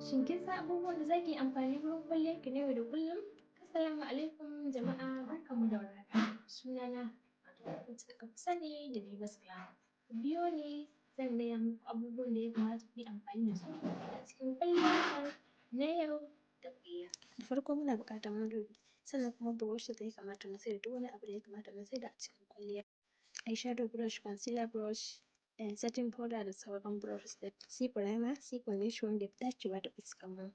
Shin kin san abubuwan da za ki yi amfani wurin kwalliyarki na yau da kullum? Assalamu alaikum jama'a, barkanmu da warhaka. Sunana wacce aka fi sani da Bibas Glam. Ku biyo ni zan gaya muku abubuwan da ya kamata ku yi amfani da su a cikin kwalliyarku na yau da kullum. Da farko muna buƙatar madubi, sannan kuma brush da ya kamata mu sai da duk wani abu da ya kamata mu sai da a cikin kwalliya. Eyeshadow brush, concealer brush, setting powder da sauran brushes da sai primer, sai foundation wanda ya fi dacewa da fuskar mu.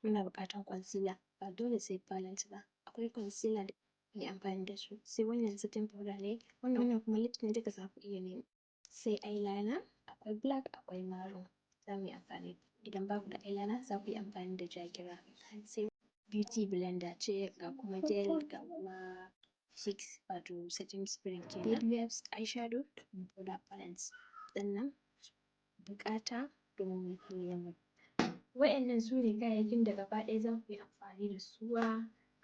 Muna buƙatar concealer, ba dole sai palette ba. Akwai concealer da ake amfani da su, sai wannan setting powder ne, wannan kuma lip ne duka za ku iya nema. Sai eyeliner, akwai black, akwai maroon za mu yi amfani. Idan babu da eyeliner za ku yi amfani da ja-gira. Sai beauty blender ce ga kuma gel ga kuma fix wato setting spray kenan. Baby wipes, eyeshadow da kuma powder palettes. Sannan buƙata domin kwalliyar mu. Waɗannan su ne kayayyakin da gaba ɗaya za ku yi amfani da su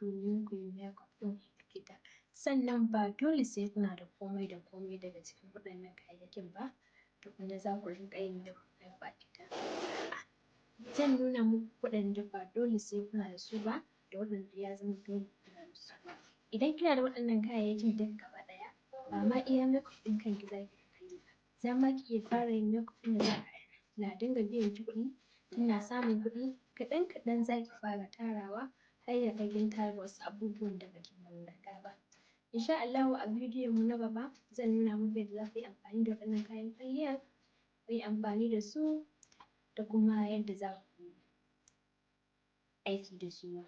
domin ku yi makeup ɗin gida. Sannan ba dole sai kuna da komai da komai daga cikin waɗannan kayayyakin ba, tukunna za ku rinƙa yin makeup a gida. Zan nuna muku waɗanda ba dole sai kuna da su ba da waɗanda ya zama dole kuna da su. Idan kina da waɗannan kayayyakin duka gaba ɗaya, ba ma iya makeup ɗin kanki za ki riƙa yi ba. Za ma ki iya fara yin makeup ɗin da za a dinga biyan ki kuɗi, kina samun kuɗi kaɗan-kaɗan za ki fara tarawa har ya kai kin tara wasu abubuwan da ba ki mallaka ba. Insha Allahu a bidiyon mu na gaba zan nuna muku yadda za ku yi amfani da waɗannan kayan kwalliyar, ku yi amfani da su da kuma yadda za ku yi aiki da su.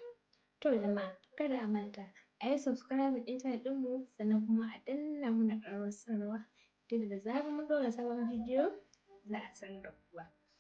To jama'a, kada a manta a yi subscribing ɗin channel ɗinmu sannan kuma a danna mana ƙararrawar sanarwa ta yadda da zarar mun ɗora sabon bidiyo za a sanar da kowa.